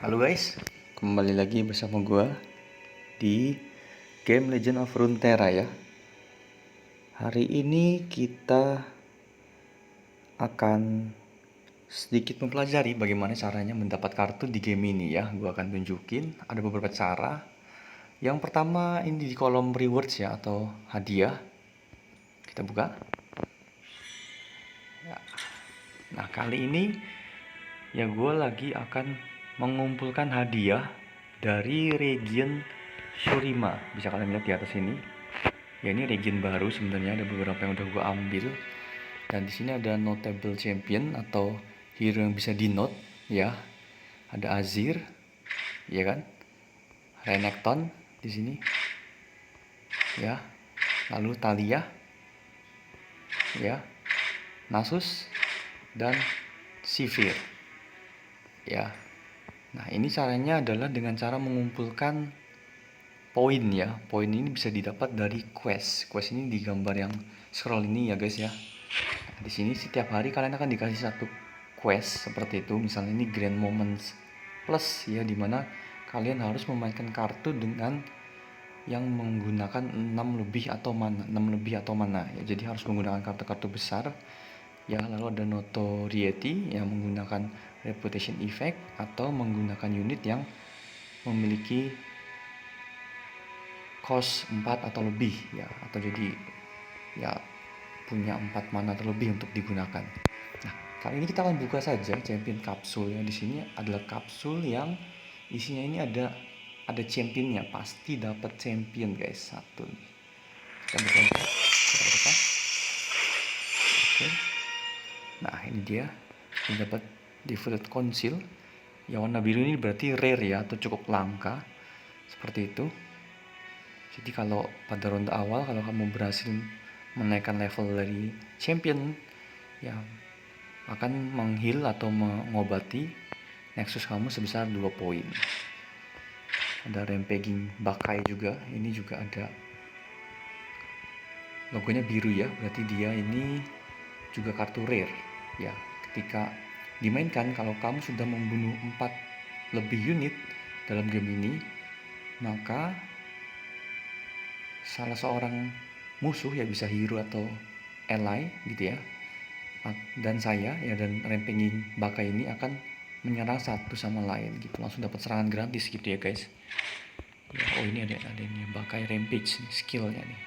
Halo guys, kembali lagi bersama gua di game Legend of Runeterra ya. Hari ini kita akan sedikit mempelajari bagaimana caranya mendapat kartu di game ini ya. Gua akan tunjukin ada beberapa cara. Yang pertama ini di kolom rewards ya atau hadiah. Kita buka. Ya. Nah kali ini ya gue lagi akan mengumpulkan hadiah dari region Shurima. Bisa kalian lihat di atas ini. Ya ini region baru sebenarnya, ada beberapa yang udah gue ambil. Dan di sini ada notable champion atau hero yang bisa di note ya. Ada Azir, ya kan? Renekton di sini. Ya. Lalu Talia. Ya. Nasus dan Sivir. Ya. Nah, ini caranya adalah dengan cara mengumpulkan poin ya. Poin ini bisa didapat dari quest. Quest ini di gambar yang scroll ini ya guys ya. Nah, di sini setiap hari kalian akan dikasih satu quest seperti itu. Misalnya ini Grand Moments Plus ya, dimana kalian harus memainkan kartu dengan yang menggunakan 6 lebih atau mana ya. Jadi harus menggunakan kartu-kartu besar ya. Lalu ada Notoriety yang menggunakan Reputation Effect atau menggunakan unit yang memiliki cost 4 atau lebih ya, atau jadi ya punya 4 mana terlebih untuk digunakan. Nah, kali ini kita akan buka saja champion kapsul ya. Di sini adalah kapsul yang isinya ini ada championnya, pasti dapat champion guys, satu nih. Kita buka. Oke. Nah, ini dia. Ini dapat Devoted Council. Yang warna biru ini berarti rare ya, atau cukup langka. Seperti itu. Jadi kalau pada ronde awal kalau kamu berhasil menaikkan level dari champion ya, akan menghil atau mengobati Nexus kamu sebesar 2 poin. Ada Rampaging Bakai juga. Ini juga ada logonya biru ya, berarti dia ini juga kartu rare ya. Ketika dimainkan, kalau kamu sudah membunuh 4 lebih unit dalam game ini, maka salah seorang musuh ya, bisa hero atau ally gitu ya, dan saya ya, dan Rampaging Bakai ini akan menyerang satu sama lain gitu, langsung dapat serangan gratis gitu ya guys ya. Oh ini ada ini Bakai Rampage nih, skillnya nih.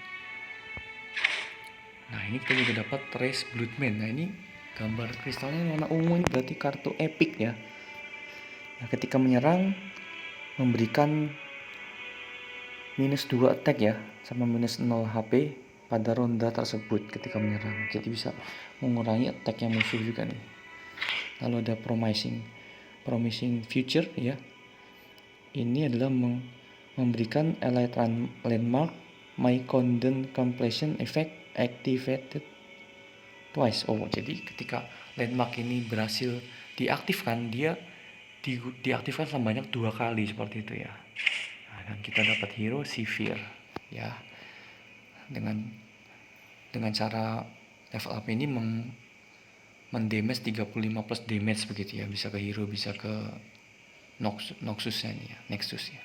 Nah ini kita juga dapat Trace Bloodman. Nah ini gambar kristalnya warna ungu, ini berarti kartu epic ya. Nah ketika menyerang memberikan minus 2 attack ya, sama minus 0 HP pada ronde tersebut ketika menyerang. Jadi bisa mengurangi attacknya musuh juga nih. Lalu ada Promising Future ya. Ini adalah memberikan Allied Landmark My Condon Completion Effect activated twice. Oh, jadi ketika landmark ini berhasil diaktifkan, dia diaktifkan sebanyak 2 kali seperti itu ya. Nah, dan kita dapat hero Sivir ya. Dengan cara level up ini mendamage 35 plus damage begitu ya. Bisa ke hero, bisa ke Noxusnya nih ya, Nexus ya.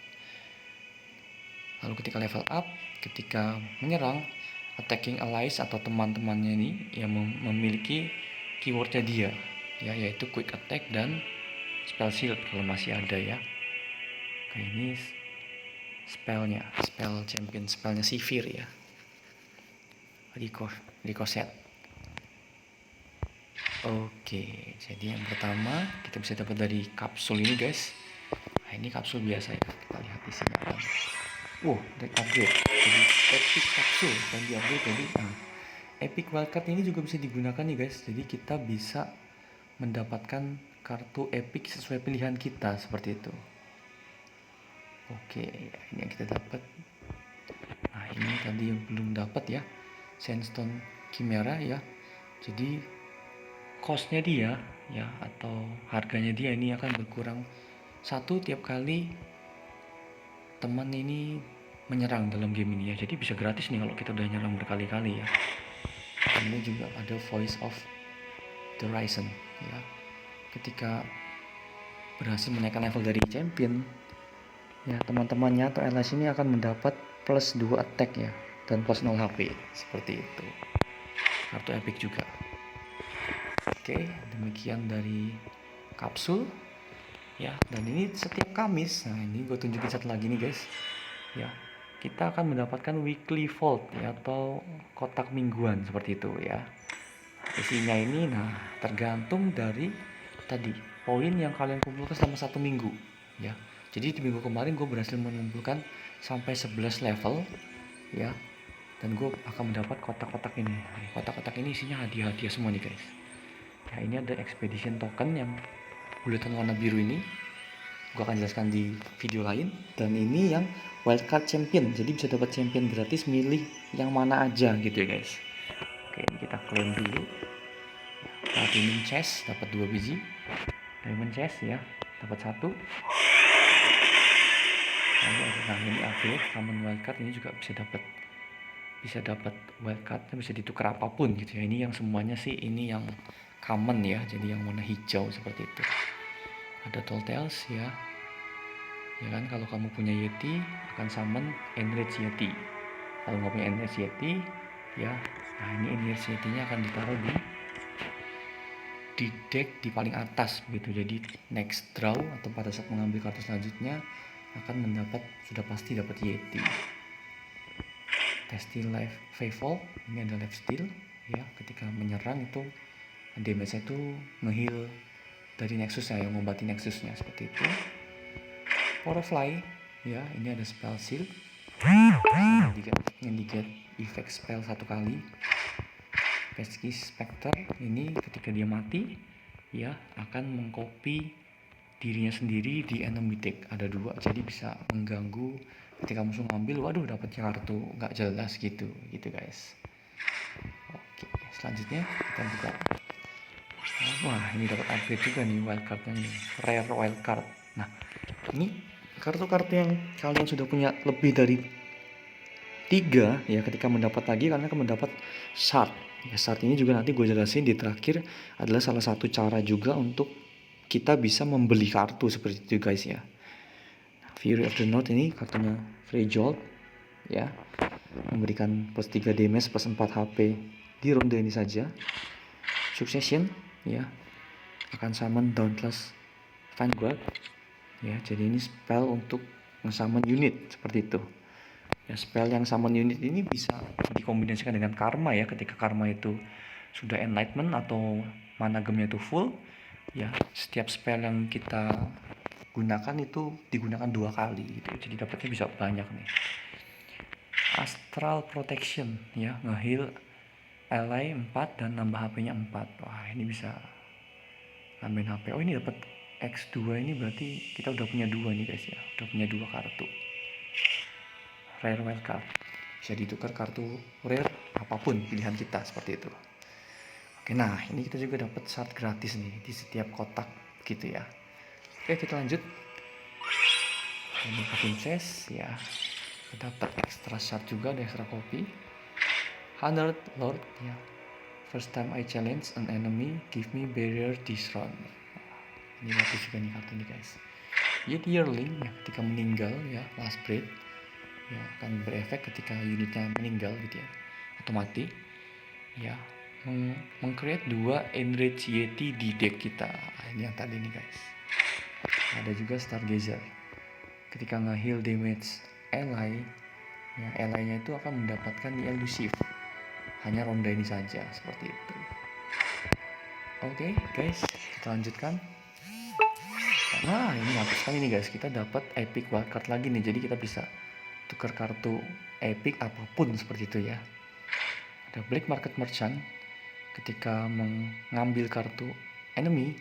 Lalu ketika level up, ketika menyerang, attacking allies atau teman-temannya ini yang memiliki keywordnya dia ya, yaitu quick attack dan spell shield kalau masih ada ya. Kayak ini spell champion, spellnya Sivir ya, Ricochet. Oke, jadi yang pertama kita bisa dapat dari kapsul ini guys. Nah ini kapsul biasa ya, kita lihat isinya apa. Wow, dan upgrade jadi epic kapsul dan di upgrade jadi epic wildcard ini juga bisa digunakan nih guys. Jadi kita bisa mendapatkan kartu epic sesuai pilihan kita seperti itu. Oke, ini yang kita dapat. Nah ini tadi yang belum dapat ya, Sandstone Chimera ya. Jadi costnya dia ya, atau harganya dia ini akan berkurang 1 tiap kali teman ini menyerang dalam game ini ya. Jadi bisa gratis nih kalau kita udah nyerang berkali-kali ya. Ini juga ada Voice of the Risen ya. Ketika berhasil menaikkan level dari champion, ya teman-temannya atau allies ini akan mendapat plus 2 attack ya, dan plus 0 HP seperti itu. Kartu epic juga. Oke, demikian dari kapsul ya. Dan ini setiap Kamis. Nah, ini gue tunjukin satu lagi nih guys. Ya, kita akan mendapatkan weekly vault ya, atau kotak mingguan seperti itu ya. Isinya ini tergantung dari tadi poin yang kalian kumpulkan selama 1 minggu ya. Jadi di minggu kemarin gue berhasil mengumpulkan sampai 11 level ya, dan gue akan mendapat kotak-kotak ini. Kotak-kotak ini isinya hadiah-hadiah semua nih guys. Ya, ini ada expedition token yang bulatan warna biru ini, gue akan jelaskan di video lain. Dan ini yang wildcard champion, jadi bisa dapat champion gratis milih yang mana aja gitu ya guys. Oke, ini kita klaim dulu. Platinum chest dapat 2 biji, diamond chest ya dapat 1. Nah, ini upgrade common wildcard, ini juga bisa dapat wildcard, bisa ditukar apapun gitu ya. Ini yang semuanya sih ini yang common ya, jadi yang warna hijau seperti itu. Ada telltales ya kan, kalau kamu punya Yeti akan summon Enraged Yeti. Kalau nggak punya Enraged Yeti ya, nah ini Enraged Yeti-nya akan ditaruh di deck di paling atas begitu. Jadi next draw atau pada saat mengambil kartu selanjutnya akan sudah pasti dapat Yeti. Testing life Faithful, ini ada life steal ya, ketika menyerang itu damage itu ngeheal dari nexus ya, yang ngobati nexusnya seperti itu. Fly ya, ini ada spell seal, negate effect spell 1 kali. Pesky Spectre, ini ketika dia mati ya akan mengcopy dirinya sendiri di enemy deck, ada 2, jadi bisa mengganggu ketika musuh ngambil, waduh dapatnya kartu nggak jelas gitu guys. Oke, selanjutnya kita buka. Wah, ini dapat upgrade juga nih wildcardnya nih, rare wildcard. Nah, ini kartu-kartu yang kalian sudah punya lebih dari 3 ya, ketika mendapat lagi kalian akan mendapat shard ya. Shard ini juga nanti gue jelasin di terakhir, adalah salah satu cara juga untuk kita bisa membeli kartu seperti itu guys ya. Fury of the North ini kartunya Free Jolt ya, memberikan plus 3 damage plus 4 HP di ronde ini saja. Succession ya, akan summon Dauntless Vanguard ya, jadi ini spell untuk nge-summon unit seperti itu ya. Spell yang summon unit ini bisa dikombinasikan dengan karma ya, ketika karma itu sudah enlightenment atau mana gemnya itu full ya, setiap spell yang kita gunakan itu digunakan 2 kali gitu, jadi dapatnya bisa banyak nih. Astral Protection ya, nge-heal ally 4 dan nambah HP-nya 4. Wah, ini bisa nambahin HP. Oh, ini dapat X2, ini berarti kita udah punya 2 nih guys ya, udah punya 2 kartu rare wildcard, bisa ditukar kartu rare apapun pilihan kita seperti itu. Oke, nah ini kita juga dapat shard gratis nih di setiap kotak gitu ya. Oke, kita lanjut. Ini Platinum chest ya, dapat extra shard juga, ada extra copy. 100 Lord ya, first time I challenge an enemy give me barrier this round. Ini gratis juga nih kartu ini guys. Yeti Yearling ya, ketika meninggal ya, last breath ya, akan berefek ketika unitnya meninggal gitu ya, atau mati ya, meng-create 2 Enraged Yeti di deck kita. Ini yang tadi nih guys. Ada juga Stargazer, ketika nge-heal damage ally ya, ally-nya itu akan mendapatkan di elusive, hanya ronde ini saja seperti itu. Oke guys, kita lanjutkan. Nah, ini mantap sekali nih guys, kita dapat epic wildcard lagi nih, jadi kita bisa tukar kartu epic apapun seperti itu ya. Ada Black Market Merchant, ketika mengambil kartu enemy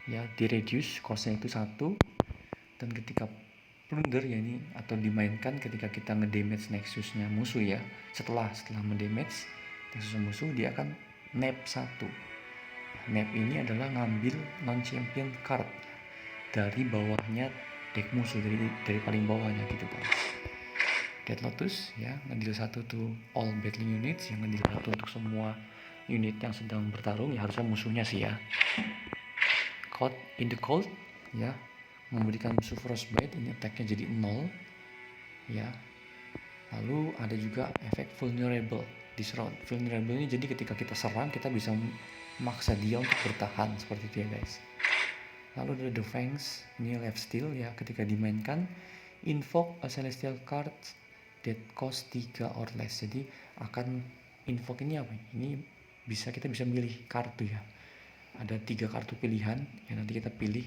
ya, di reduce cost-nya itu 1, dan ketika plunder ya ini, atau dimainkan ketika kita ngedamage nexusnya musuh ya, setelah mendamage nexus musuh, dia akan nap 1. Nap ini adalah ngambil non champion card dari bawahnya deck musuh, dari paling bawahnya gitu guys. Dead Lotus ya, ngedeal 1 tuh all battling units, yang ngedeal 1 untuk semua unit yang sedang bertarung ya, harusnya musuhnya sih ya. Caught in the Cold ya, memberikan musuh frostbite, ini attack-nya jadi 0 ya. Lalu ada juga efek vulnerable this round. Vulnerable ini jadi ketika kita serang kita bisa memaksa dia untuk bertahan seperti itu ya guys. Lalu ada the fangs, ini left steal ya, ketika dimainkan invoke a celestial card that cost 3 or less. Jadi akan invoke ini apa? Ini kita bisa milih kartu ya. Ada 3 kartu pilihan ya, nanti kita pilih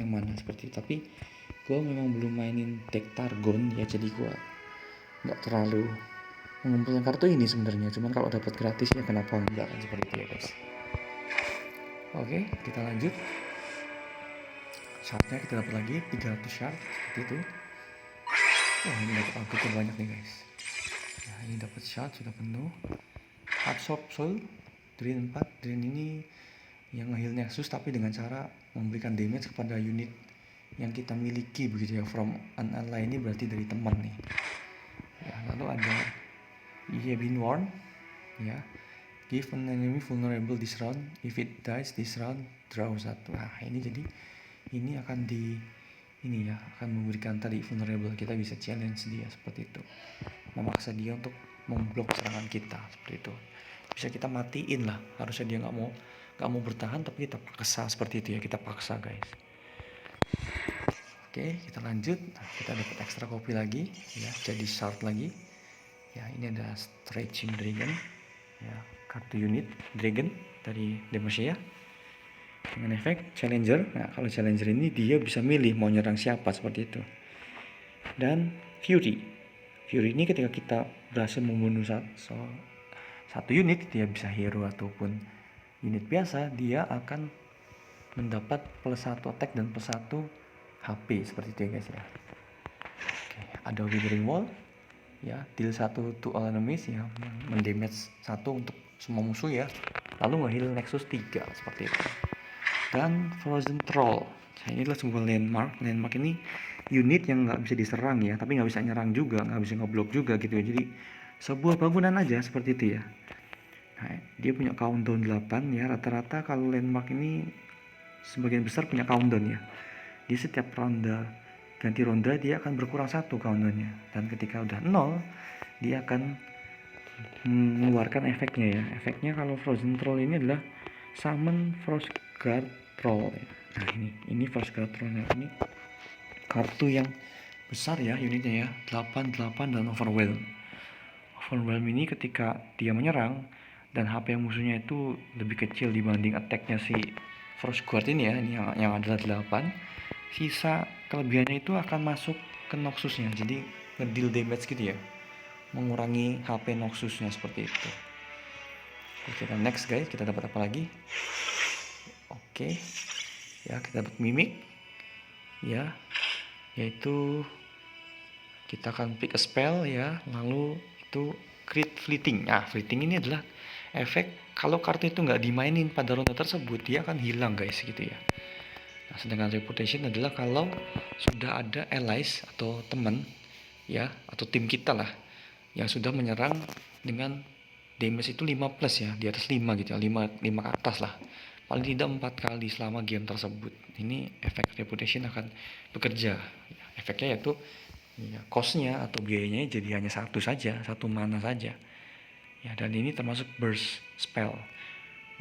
yang mana seperti itu. Tapi gue memang belum mainin deck Targon ya, jadi gue nggak terlalu mengumpulkan kartu ini sebenarnya. Cuman kalau dapat gratis ya kenapa enggak, kan seperti itu ya guys. Oke, kita lanjut. Shardnya kita dapat lagi 300 shard seperti itu. Wah, ini dapat upgrade banyak nih guys. Nah, ini dapat shard sudah penuh. Absorb soul drain 4. Drain ini yang nge-heal Nexus tapi dengan cara memberikan damage kepada unit yang kita miliki begitu ya. From an ally ini berarti dari teman nih ya. Lalu ada Yebin Warn ya, give an enemy vulnerable this round, if it dies this round draw 1. Nah ini jadi ini akan akan memberikan tadi vulnerable, kita bisa challenge dia seperti itu, memaksa dia untuk memblok serangan kita seperti itu. Bisa kita matiin lah, harusnya dia nggak mau bertahan tapi kita paksa seperti itu ya, kita paksa guys. Oke, kita lanjut. Nah, kita dapat extra copy lagi ya, jadi shard lagi ya. Ini ada stretching dragon ya, kartu unit dragon dari Demacia dengan efek challenger. Nah, kalau challenger ini dia bisa milih mau nyerang siapa seperti itu. Dan fury ini ketika kita berhasil membunuh satu unit, dia bisa hero ataupun unit biasa, dia akan mendapat +1 attack dan +1 HP seperti itu ya guys ya. Oke, ada Withering Wall ya, deal 1 to all enemies ya, mendamage 1 untuk semua musuh ya, lalu nge-heal Nexus 3 seperti itu. Dan Frozen Troll, nah, ini adalah sebuah landmark ini unit yang nggak bisa diserang ya, tapi nggak bisa nyerang juga, nggak bisa ngeblok juga gitu ya, jadi sebuah bangunan aja seperti itu ya. Nah, dia punya countdown 8 ya, rata-rata kalau landmark ini sebagian besar punya countdown ya. Di setiap ganti ronda dia akan berkurang 1 countdownnya, dan ketika udah 0 dia akan mengeluarkan efeknya ya. Efeknya kalau Frozen Troll ini adalah summon Frostguard Troll ya. Nah ini Frostguard Trollnya, ini kartu yang besar ya unitnya ya, 88 dan Overwhelm ini ketika dia menyerang dan HP musuhnya itu lebih kecil dibanding attacknya si Frostguard ini ya, ini yang adalah 8, sisa kelebihannya itu akan masuk ke Noxusnya, jadi ngedeal damage gitu ya, mengurangi HP Noxusnya seperti itu. Oke, kita next guys, kita dapat apa lagi? Oke ya, kita dapat mimik ya, yaitu kita akan pick a spell ya, lalu itu crit fleeting. Nah, fleeting ini adalah efek kalau kartu itu nggak dimainin pada ronde tersebut, dia akan hilang guys gitu ya. Nah, sedangkan reputation adalah kalau sudah ada allies atau teman ya, atau tim kita lah yang sudah menyerang dengan damage itu 5 plus ya, di atas 5 gitu ya, 5 ke atas lah, paling tidak 4 kali selama game tersebut. Ini efek reputation akan bekerja. Efeknya yaitu ya, cost-nya atau biayanya jadi hanya 1 saja, 1 mana saja ya, dan ini termasuk burst spell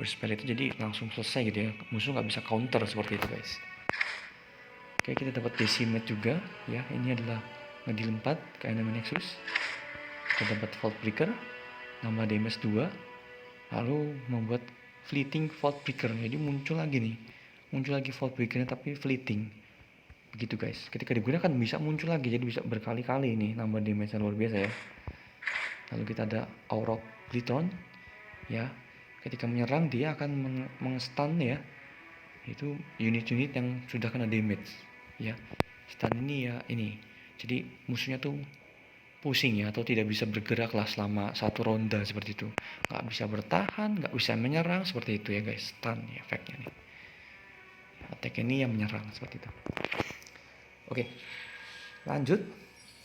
itu jadi langsung selesai gitu ya, musuh nggak bisa counter seperti itu guys. Oke, kita dapat decimate juga ya, ini adalah ngedeal 4 ke enemy Nexus. Kita dapat Vault Breaker, nambah damage 2, lalu membuat fleeting Vault Breaker, jadi muncul lagi Vault Breakernya tapi fleeting begitu guys. Ketika digunakan bisa muncul lagi, jadi bisa berkali-kali ini, nambah damage luar biasa ya. Lalu kita ada Auroch Glitron ya, ketika menyerang dia akan meng-stun ya, itu unit-unit yang sudah kena damage ya. Stun ini ya, ini jadi musuhnya tuh pusing ya, atau tidak bisa bergerak lah selama 1 ronda seperti itu, nggak bisa bertahan, nggak bisa menyerang seperti itu ya guys. Stun ya efeknya nih, attack ini yang menyerang seperti itu. Oke, lanjut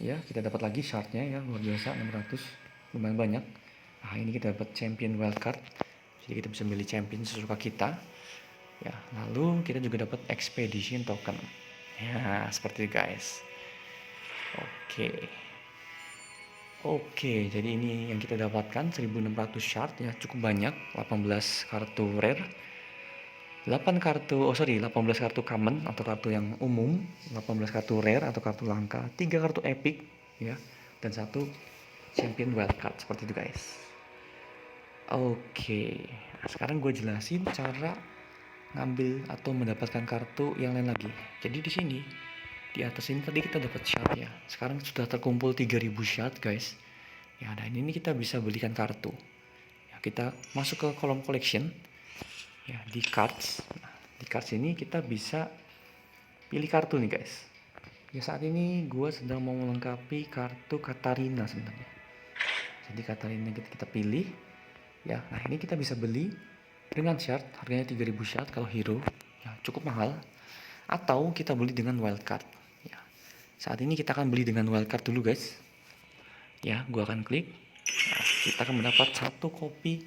ya, kita dapat lagi shardnya ya, luar biasa 600, lumayan banyak. Nah ini kita dapat champion wildcard, jadi kita bisa milih champion sesuka kita ya. Lalu kita juga dapat expedition token Ya, seperti itu guys. Oke. Oke, jadi ini yang kita dapatkan 1600 shard ya, cukup banyak. 18 kartu rare, 18 kartu common atau kartu yang umum, 18 kartu rare atau kartu langka, 3 kartu epic ya, dan 1 champion wildcard, seperti itu guys. Oke, nah, sekarang gue jelasin cara ngambil atau mendapatkan kartu yang lain lagi. Jadi di sini di atas ini tadi kita dapat shard ya. Sekarang sudah terkumpul 3000 shard guys. Ya, dan ini kita bisa belikan kartu. Ya, kita masuk ke kolom collection. Ya, di cards. Nah, di cards ini kita bisa pilih kartu nih guys. Ya, saat ini gue sedang mau melengkapi kartu Katarina sebenarnya. Jadi Katarina kita pilih. Ya, nah ini kita bisa beli dengan shard, harganya 3000 shard kalau hero. Ya, cukup mahal. Atau kita beli dengan wildcard. Ya, saat ini kita akan beli dengan wildcard dulu guys. Ya, gua akan klik. Nah, kita akan mendapat 1 kopi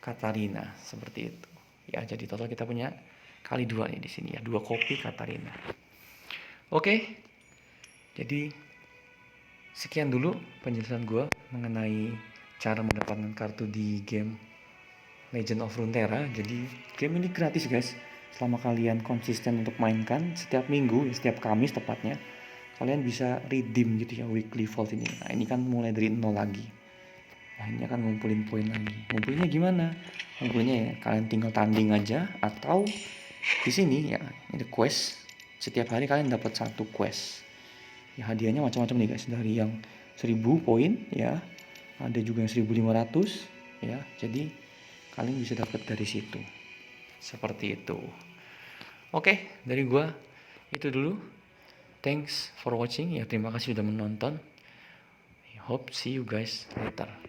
Katarina seperti itu. Ya, jadi total kita punya kali 2 nih di sini ya, 2 kopi Katarina. Oke. Jadi sekian dulu penjelasan gua mengenai cara mendapatkan kartu di game Legend of Runeterra. Jadi game ini gratis guys. Selama kalian konsisten untuk mainkan setiap minggu, ya, setiap Kamis tepatnya, kalian bisa redeem gitu ya weekly vault ini. Nah ini kan mulai dari 0 lagi. Nah ini akan ngumpulin poin lagi. Ngumpulinnya gimana? Ngumpulinnya ya kalian tinggal tanding aja, atau di sini ya ini quest. Setiap hari kalian dapat 1 quest. Ya hadiahnya macam-macam nih guys, dari yang 1000 poin ya, ada juga yang 1500 ya. Jadi kalian bisa dapat dari situ. Seperti itu. Oke, dari gua itu dulu. Thanks for watching ya, terima kasih sudah menonton. I hope see you guys later.